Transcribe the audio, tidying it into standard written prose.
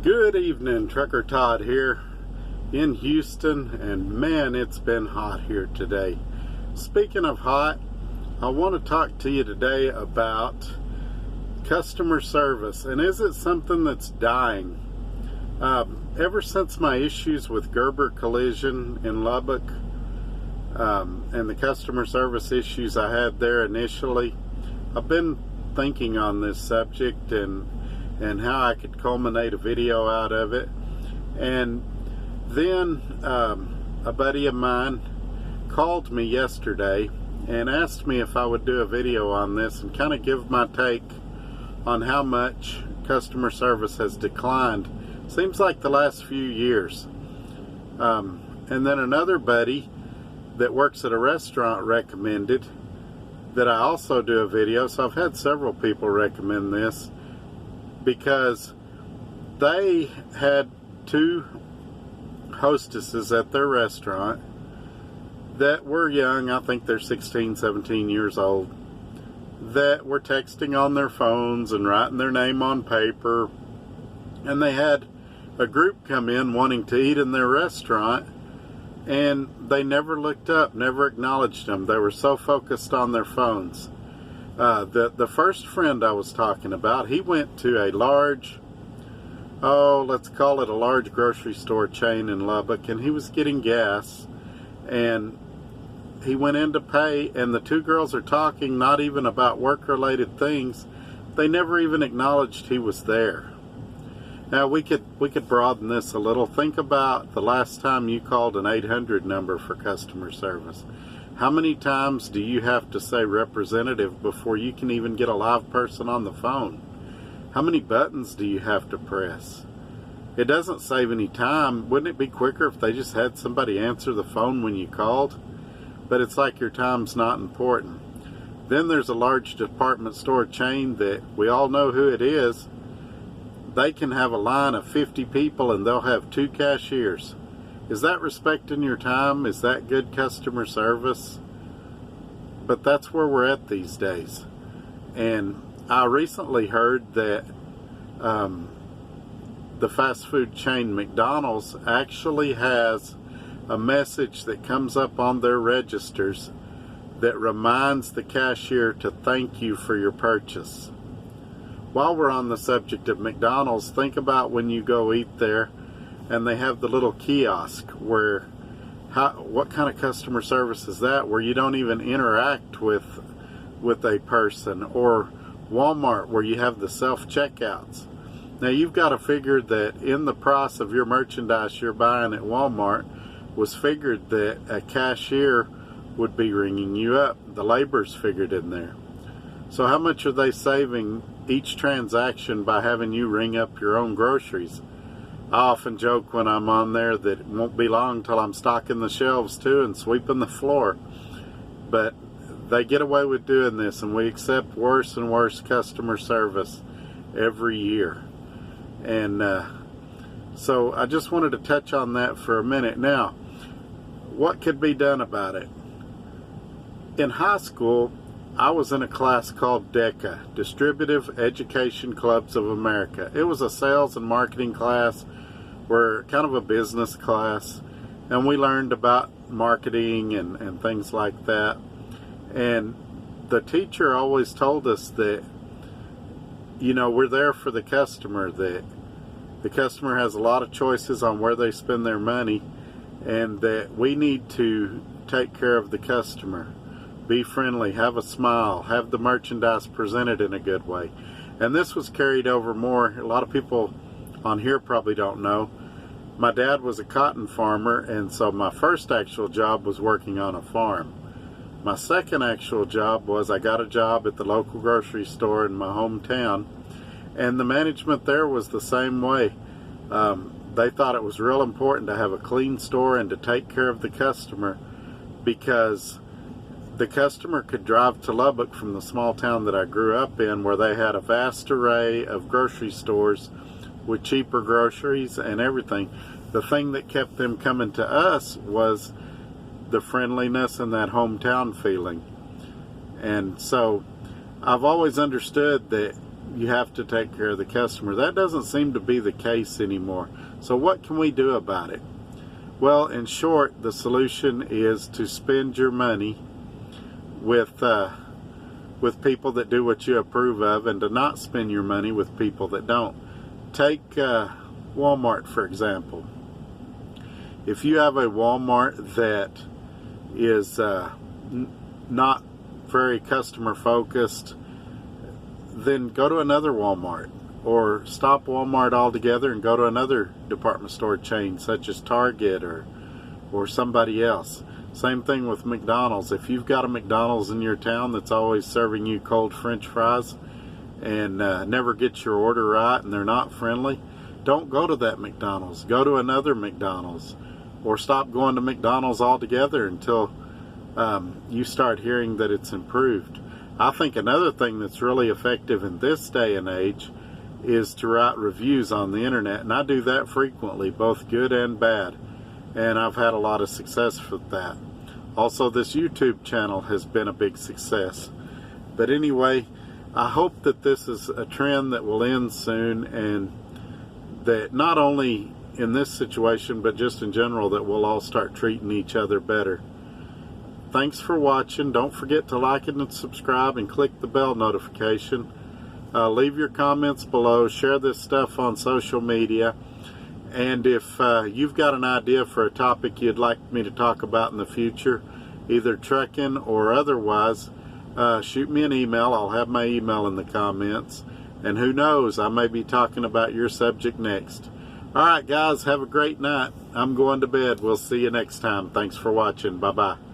Good evening, Trucker Todd here in Houston, and man, it's been hot here today. Speaking of hot, I want to talk to you today about customer service, and is it something that's dying? Ever since my issues with Gerber Collision in Lubbock and the customer service issues I had there initially, I've been thinking on this subject and how I could culminate a video out of it. And then a buddy of mine called me yesterday and asked me if I would do a video on this and kind of give my take on how much customer service has declined. Seems like the last few years. And then another buddy that works at a restaurant recommended that I also do a video. So I've had several people recommend this, because they had two hostesses at their restaurant that were young. I think they're 16, 17 years old, that were texting on their phones and writing their name on paper. And they had a group come in wanting to eat in their restaurant, and they never looked up, never acknowledged them. They were so focused on their phones. The first friend I was talking about, he went to a large, let's call it a large grocery store chain in Lubbock, and he was getting gas, and he went in to pay, and the two girls are talking not even about work-related things. They never even acknowledged he was there. Now we could broaden this a little. Think about the last time you called an 800 number for customer service. How many times do you have to say representative before you can even get a live person on the phone? How many buttons do you have to press? It doesn't save any time. Wouldn't it be quicker if they just had somebody answer the phone when you called? But it's like your time's not important. Then there's a large department store chain that we all know who it is. They can have a line of 50 people and they'll have 2 cashiers. Is that respecting your time? Is that good customer service? But that's where we're at these days. And I recently heard that the fast food chain McDonald's actually has a message that comes up on their registers that reminds the cashier to thank you for your purchase. While we're on the subject of McDonald's, think about when you go eat there and they have the little kiosk where, what kind of customer service is that, where you don't even interact with a person? Or Walmart, where you have the self-checkouts. Now you've got to figure that in the price of your merchandise you're buying at Walmart was figured that a cashier would be ringing you up. The labor's figured in there. So how much are they saving each transaction by having you ring up your own groceries? I often joke when I'm on there that it won't be long till I'm stocking the shelves too and sweeping the floor. But they get away with doing this, and we accept worse and worse customer service every year. And so I just wanted to touch on that for a minute. Now, what could be done about it? In high school, I was in a class called DECA, Distributive Education Clubs of America. It was a sales and marketing class. We're kind of a business class, and we learned about marketing and things like that. And the teacher always told us that, you know, we're there for the customer, that the customer has a lot of choices on where they spend their money, and that we need to take care of the customer. Be friendly, have a smile, have the merchandise presented in a good way. And this was carried over more. A lot of people on here probably don't know. My dad was a cotton farmer, and so my first actual job was working on a farm. My second actual job was I got a job at the local grocery store in my hometown, and the management there was the same way. They thought it was real important to have a clean store and to take care of the customer, because the customer could drive to Lubbock from the small town that I grew up in, where they had a vast array of grocery stores with cheaper groceries and everything. The thing that kept them coming to us was the friendliness and that hometown feeling. And so I've always understood that you have to take care of the customer. That doesn't seem to be the case anymore. So what can we do about it? Well, in short, the solution is to spend your money with people that do what you approve of, and to not spend your money with people that don't. Take Walmart, for example. If you have a Walmart that is not very customer focused, then go to another Walmart, or stop Walmart altogether and go to another department store chain such as Target or somebody else. Same thing with McDonald's. If you've got a McDonald's in your town that's always serving you cold French fries and never gets your order right and they're not friendly, don't go to that McDonald's. Go to another McDonald's, or stop going to McDonald's altogether until you start hearing that it's improved. I think another thing that's really effective in this day and age is to write reviews on the internet, and I do that frequently, both good and bad, and I've had a lot of success with that. Also, this YouTube channel has been a big success. But anyway, I hope that this is a trend that will end soon, and that not only in this situation but just in general, that we'll all start treating each other better. Thanks for watching. Don't forget to like it and subscribe and click the bell notification. Leave your comments below. Share this stuff on social media. And if you've got an idea for a topic you'd like me to talk about in the future, either trucking or otherwise, shoot me an email. I'll have my email in the comments. And who knows, I may be talking about your subject next. All right, guys, have a great night. I'm going to bed. We'll see you next time. Thanks for watching. Bye-bye.